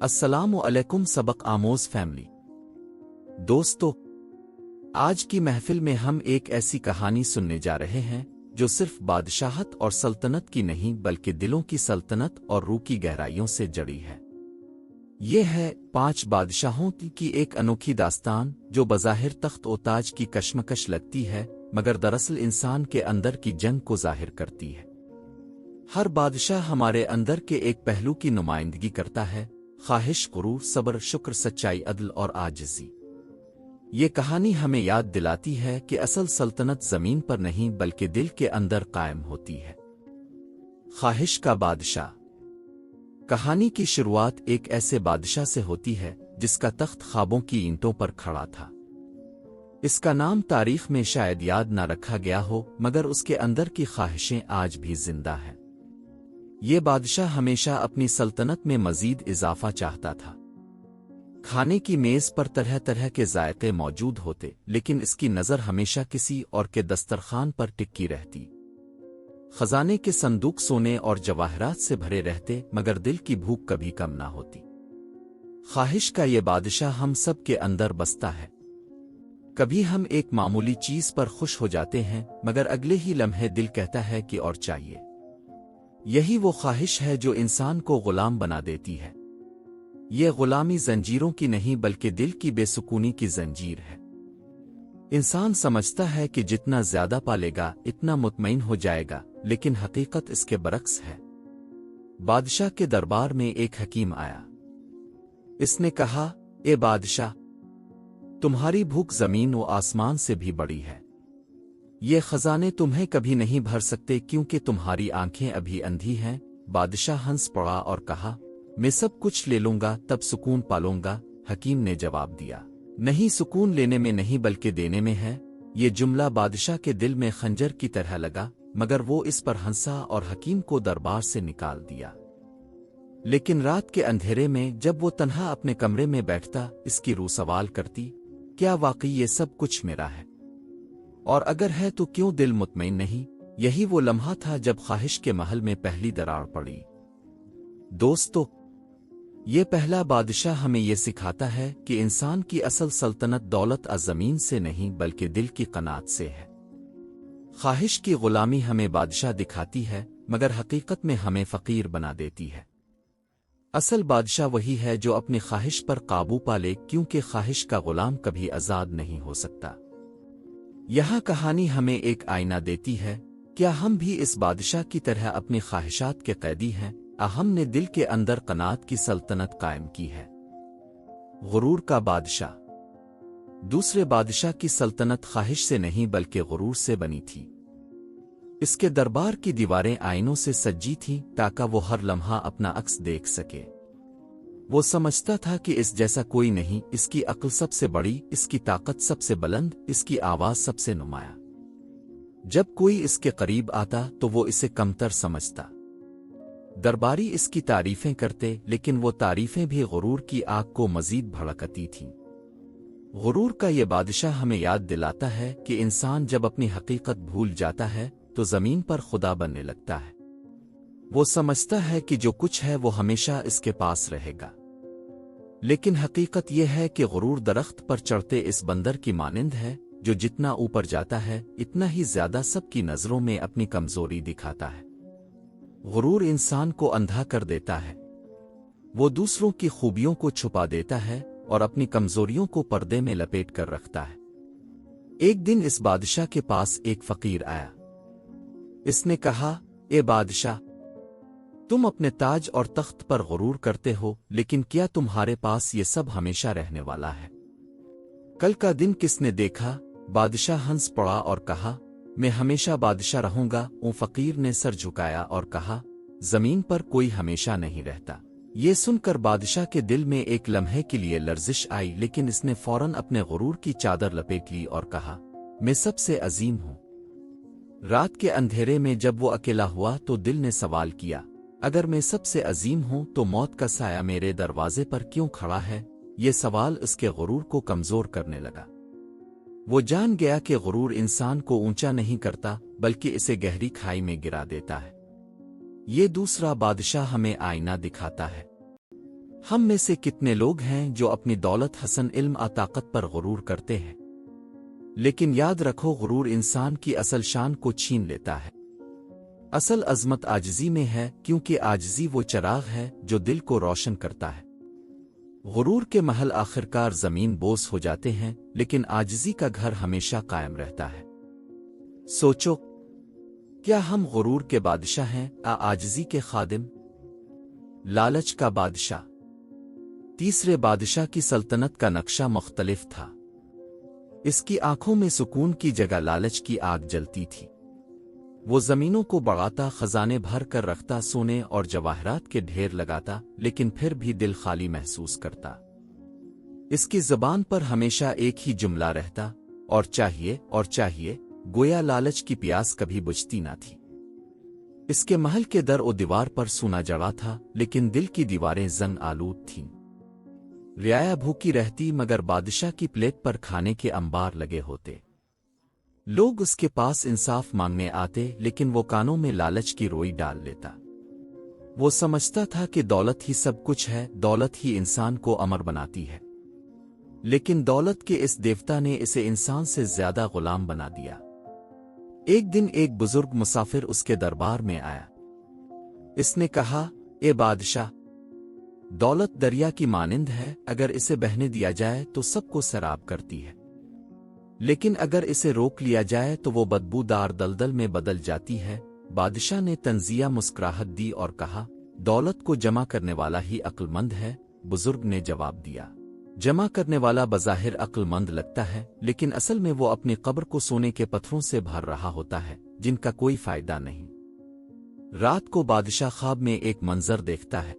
السلام علیکم سبق آموز فیملی دوستو، آج کی محفل میں ہم ایک ایسی کہانی سننے جا رہے ہیں جو صرف بادشاہت اور سلطنت کی نہیں بلکہ دلوں کی سلطنت اور روح کی گہرائیوں سے جڑی ہے۔ یہ ہے 5 بادشاہوں کی ایک انوکھی داستان جو بظاہر تخت و تاج کی کشمکش لگتی ہے مگر دراصل انسان کے اندر کی جنگ کو ظاہر کرتی ہے۔ ہر بادشاہ ہمارے اندر کے ایک پہلو کی نمائندگی کرتا ہے: خواہش، غرور، صبر، شکر، سچائی، عدل اور عاجزی۔ یہ کہانی ہمیں یاد دلاتی ہے کہ اصل سلطنت زمین پر نہیں بلکہ دل کے اندر قائم ہوتی ہے۔ خواہش کا بادشاہ۔ کہانی کی شروعات ایک ایسے بادشاہ سے ہوتی ہے جس کا تخت خوابوں کی اینٹوں پر کھڑا تھا۔ اس کا نام تاریخ میں شاید یاد نہ رکھا گیا ہو مگر اس کے اندر کی خواہشیں آج بھی زندہ ہیں۔ یہ بادشاہ ہمیشہ اپنی سلطنت میں مزید اضافہ چاہتا تھا۔ کھانے کی میز پر طرح طرح کے ذائقے موجود ہوتے لیکن اس کی نظر ہمیشہ کسی اور کے دسترخوان پر ٹکی رہتی۔ خزانے کے صندوق سونے اور جواہرات سے بھرے رہتے مگر دل کی بھوک کبھی کم نہ ہوتی۔ خواہش کا یہ بادشاہ ہم سب کے اندر بستا ہے۔ کبھی ہم ایک معمولی چیز پر خوش ہو جاتے ہیں مگر اگلے ہی لمحے دل کہتا ہے کہ اور چاہیے۔ یہی وہ خواہش ہے جو انسان کو غلام بنا دیتی ہے۔ یہ غلامی زنجیروں کی نہیں بلکہ دل کی بے سکونی کی زنجیر ہے۔ انسان سمجھتا ہے کہ جتنا زیادہ پالے گا اتنا مطمئن ہو جائے گا، لیکن حقیقت اس کے برعکس ہے۔ بادشاہ کے دربار میں ایک حکیم آیا۔ اس نے کہا: اے بادشاہ، تمہاری بھوک زمین و آسمان سے بھی بڑی ہے۔ یہ خزانے تمہیں کبھی نہیں بھر سکتے کیونکہ تمہاری آنکھیں ابھی اندھی ہیں۔ بادشاہ ہنس پڑا اور کہا: میں سب کچھ لے لوں گا تب سکون پالوں گا۔ حکیم نے جواب دیا: نہیں، سکون لینے میں نہیں بلکہ دینے میں ہے۔ یہ جملہ بادشاہ کے دل میں خنجر کی طرح لگا مگر وہ اس پر ہنسا اور حکیم کو دربار سے نکال دیا۔ لیکن رات کے اندھیرے میں جب وہ تنہا اپنے کمرے میں بیٹھتا اس کی روح سوال کرتی: کیا واقعی یہ سب کچھ میرا ہے؟ اور اگر ہے تو کیوں دل مطمئن نہیں؟ یہی وہ لمحہ تھا جب خواہش کے محل میں پہلی دراڑ پڑی۔ دوستو، یہ پہلا بادشاہ ہمیں یہ سکھاتا ہے کہ انسان کی اصل سلطنت دولت زمین سے نہیں بلکہ دل کی قناعت سے ہے۔ خواہش کی غلامی ہمیں بادشاہ دکھاتی ہے مگر حقیقت میں ہمیں فقیر بنا دیتی ہے۔ اصل بادشاہ وہی ہے جو اپنی خواہش پر قابو پا لے کیونکہ خواہش کا غلام کبھی آزاد نہیں ہو سکتا۔ یہاں کہانی ہمیں ایک آئینہ دیتی ہے۔ کیا ہم بھی اس بادشاہ کی طرح اپنی خواہشات کے قیدی ہیں؟ ہم نے دل کے اندر قناعت کی سلطنت قائم کی ہے۔ غرور کا بادشاہ۔ دوسرے بادشاہ کی سلطنت خواہش سے نہیں بلکہ غرور سے بنی تھی۔ اس کے دربار کی دیواریں آئینوں سے سجی تھیں تاکہ وہ ہر لمحہ اپنا عکس دیکھ سکے۔ وہ سمجھتا تھا کہ اس جیسا کوئی نہیں، اس کی عقل سب سے بڑی، اس کی طاقت سب سے بلند، اس کی آواز سب سے نمایاں۔ جب کوئی اس کے قریب آتا تو وہ اسے کمتر سمجھتا۔ درباری اس کی تعریفیں کرتے لیکن وہ تعریفیں بھی غرور کی آگ کو مزید بھڑکتی تھیں۔ غرور کا یہ بادشاہ ہمیں یاد دلاتا ہے کہ انسان جب اپنی حقیقت بھول جاتا ہے تو زمین پر خدا بننے لگتا ہے۔ وہ سمجھتا ہے کہ جو کچھ ہے وہ ہمیشہ اس کے پاس رہے گا، لیکن حقیقت یہ ہے کہ غرور درخت پر چڑھتے اس بندر کی مانند ہے جو جتنا اوپر جاتا ہے اتنا ہی زیادہ سب کی نظروں میں اپنی کمزوری دکھاتا ہے۔ غرور انسان کو اندھا کر دیتا ہے۔ وہ دوسروں کی خوبیوں کو چھپا دیتا ہے اور اپنی کمزوریوں کو پردے میں لپیٹ کر رکھتا ہے۔ ایک دن اس بادشاہ کے پاس ایک فقیر آیا۔ اس نے کہا: اے بادشاہ، تم اپنے تاج اور تخت پر غرور کرتے ہو لیکن کیا تمہارے پاس یہ سب ہمیشہ رہنے والا ہے؟ کل کا دن کس نے دیکھا؟ بادشاہ ہنس پڑا اور کہا: میں ہمیشہ بادشاہ رہوں گا۔ فقیر نے سر جھکایا اور کہا: زمین پر کوئی ہمیشہ نہیں رہتا۔ یہ سن کر بادشاہ کے دل میں ایک لمحے کے لیے لرزش آئی لیکن اس نے فوراً اپنے غرور کی چادر لپیٹ لی اور کہا: میں سب سے عظیم ہوں۔ رات کے اندھیرے میں جب وہ اکیلا ہوا تو دل نے سوال کیا: اگر میں سب سے عظیم ہوں تو موت کا سایہ میرے دروازے پر کیوں کھڑا ہے؟ یہ سوال اس کے غرور کو کمزور کرنے لگا۔ وہ جان گیا کہ غرور انسان کو اونچا نہیں کرتا بلکہ اسے گہری کھائی میں گرا دیتا ہے۔ یہ دوسرا بادشاہ ہمیں آئینہ دکھاتا ہے۔ ہم میں سے کتنے لوگ ہیں جو اپنی دولت، حسن، علم اور طاقت پر غرور کرتے ہیں، لیکن یاد رکھو غرور انسان کی اصل شان کو چھین لیتا ہے۔ اصل عظمت عاجزی میں ہے، کیونکہ عاجزی وہ چراغ ہے جو دل کو روشن کرتا ہے۔ غرور کے محل آخرکار زمین بوس ہو جاتے ہیں، لیکن عاجزی کا گھر ہمیشہ قائم رہتا ہے۔ سوچو، کیا ہم غرور کے بادشاہ ہیں یا عاجزی کے خادم؟ لالچ کا بادشاہ۔ تیسرے بادشاہ کی سلطنت کا نقشہ مختلف تھا۔ اس کی آنکھوں میں سکون کی جگہ لالچ کی آگ جلتی تھی۔ وہ زمینوں کو بڑھاتا، خزانے بھر کر رکھتا، سونے اور جواہرات کے ڈھیر لگاتا، لیکن پھر بھی دل خالی محسوس کرتا۔ اس کی زبان پر ہمیشہ ایک ہی جملہ رہتا، اور چاہیے اور چاہیے، گویا لالچ کی پیاس کبھی بجھتی نہ تھی۔ اس کے محل کے در و دیوار پر سونا جڑا تھا، لیکن دل کی دیواریں زنگ آلود تھیں۔ رعایا بھوکی رہتی، مگر بادشاہ کی پلیٹ پر کھانے کے انبار لگے ہوتے۔ لوگ اس کے پاس انصاف مانگنے آتے، لیکن وہ کانوں میں لالچ کی روئی ڈال لیتا۔ وہ سمجھتا تھا کہ دولت ہی سب کچھ ہے، دولت ہی انسان کو امر بناتی ہے، لیکن دولت کے اس دیوتا نے اسے انسان سے زیادہ غلام بنا دیا۔ ایک دن ایک بزرگ مسافر اس کے دربار میں آیا۔ اس نے کہا، اے بادشاہ، دولت دریا کی مانند ہے، اگر اسے بہنے دیا جائے تو سب کو سیراب کرتی ہے، لیکن اگر اسے روک لیا جائے تو وہ بدبودار دلدل میں بدل جاتی ہے۔ بادشاہ نے طنزیہ مسکراہٹ دی اور کہا، دولت کو جمع کرنے والا ہی عقل مند ہے۔ بزرگ نے جواب دیا، جمع کرنے والا بظاہر عقل مند لگتا ہے، لیکن اصل میں وہ اپنی قبر کو سونے کے پتھروں سے بھر رہا ہوتا ہے، جن کا کوئی فائدہ نہیں۔ رات کو بادشاہ خواب میں ایک منظر دیکھتا ہے۔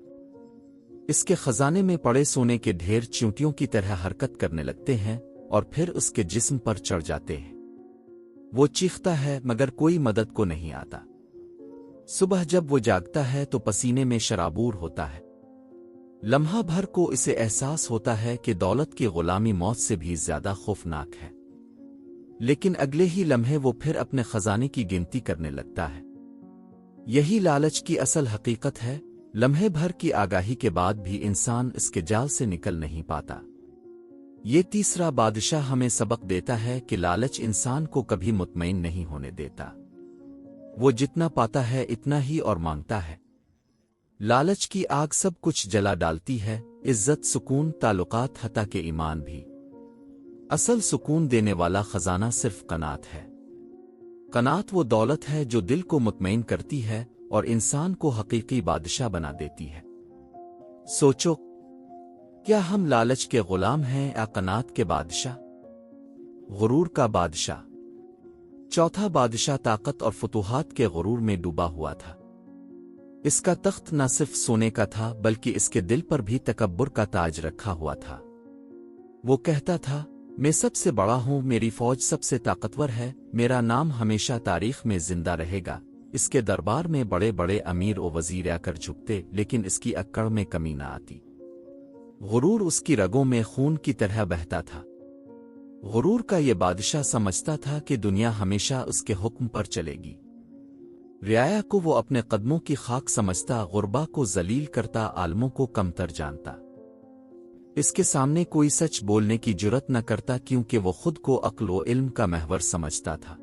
اس کے خزانے میں پڑے سونے کے ڈھیر چیونٹیوں کی طرح حرکت کرنے لگتے ہیں اور پھر اس کے جسم پر چڑھ جاتے ہیں۔ وہ چیختا ہے، مگر کوئی مدد کو نہیں آتا۔ صبح جب وہ جاگتا ہے تو پسینے میں شرابور ہوتا ہے۔ لمحہ بھر کو اسے احساس ہوتا ہے کہ دولت کی غلامی موت سے بھی زیادہ خوفناک ہے، لیکن اگلے ہی لمحے وہ پھر اپنے خزانے کی گنتی کرنے لگتا ہے۔ یہی لالچ کی اصل حقیقت ہے۔ لمحے بھر کی آگاہی کے بعد بھی انسان اس کے جال سے نکل نہیں پاتا۔ یہ تیسرا بادشاہ ہمیں سبق دیتا ہے کہ لالچ انسان کو کبھی مطمئن نہیں ہونے دیتا۔ وہ جتنا پاتا ہے اتنا ہی اور مانگتا ہے۔ لالچ کی آگ سب کچھ جلا ڈالتی ہے، عزت، سکون، تعلقات، حتیٰ کہ ایمان بھی۔ اصل سکون دینے والا خزانہ صرف قناعت ہے۔ قناعت وہ دولت ہے جو دل کو مطمئن کرتی ہے اور انسان کو حقیقی بادشاہ بنا دیتی ہے۔ سوچو، کیا ہم لالچ کے غلام ہیں یا قناعت کے بادشاہ؟ غرور کا بادشاہ۔ چوتھا بادشاہ طاقت اور فتوحات کے غرور میں ڈوبا ہوا تھا۔ اس کا تخت نہ صرف سونے کا تھا، بلکہ اس کے دل پر بھی تکبر کا تاج رکھا ہوا تھا۔ وہ کہتا تھا، میں سب سے بڑا ہوں، میری فوج سب سے طاقتور ہے، میرا نام ہمیشہ تاریخ میں زندہ رہے گا۔ اس کے دربار میں بڑے بڑے امیر و وزیر آ کر جھکتے، لیکن اس کی اکڑ میں کمی نہ آتی۔ غرور اس کی رگوں میں خون کی طرح بہتا تھا۔ غرور کا یہ بادشاہ سمجھتا تھا کہ دنیا ہمیشہ اس کے حکم پر چلے گی۔ رعایا کو وہ اپنے قدموں کی خاک سمجھتا، غربا کو ذلیل کرتا، عالموں کو کمتر جانتا۔ اس کے سامنے کوئی سچ بولنے کی جرت نہ کرتا، کیونکہ وہ خود کو عقل و علم کا محور سمجھتا تھا۔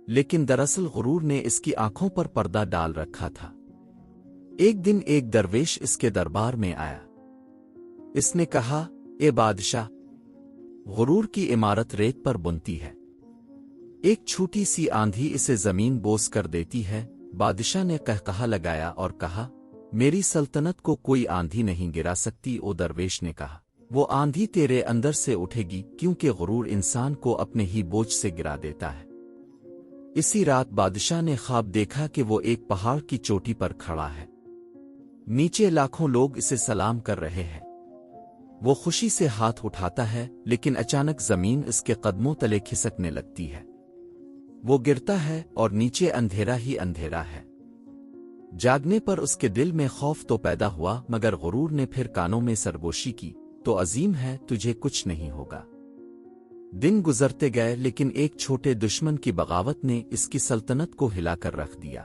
لیکن دراصل غرور نے اس کی آنکھوں پر پردہ ڈال رکھا تھا۔ ایک دن ایک درویش اس کے دربار میں آیا۔ اس نے کہا، اے بادشاہ، غرور کی عمارت ریت پر بنتی ہے، ایک چھوٹی سی آندھی اسے زمین بوس کر دیتی ہے۔ بادشاہ نے قہقہا لگایا اور کہا، میری سلطنت کو کوئی آندھی نہیں گرا سکتی۔ او درویش نے کہا، وہ آندھی تیرے اندر سے اٹھے گی، کیونکہ غرور انسان کو اپنے ہی بوجھ سے گرا دیتا ہے۔ اسی رات بادشاہ نے خواب دیکھا کہ وہ ایک پہاڑ کی چوٹی پر کھڑا ہے۔ نیچے لاکھوں لوگ اسے سلام کر رہے ہیں۔ وہ خوشی سے ہاتھ اٹھاتا ہے، لیکن اچانک زمین اس کے قدموں تلے کھسکنے لگتی ہے۔ وہ گرتا ہے اور نیچے اندھیرا ہی اندھیرا ہے۔ جاگنے پر اس کے دل میں خوف تو پیدا ہوا، مگر غرور نے پھر کانوں میں سرگوشی کی، تو عظیم ہے، تجھے کچھ نہیں ہوگا۔ دن گزرتے گئے، لیکن ایک چھوٹے دشمن کی بغاوت نے اس کی سلطنت کو ہلا کر رکھ دیا۔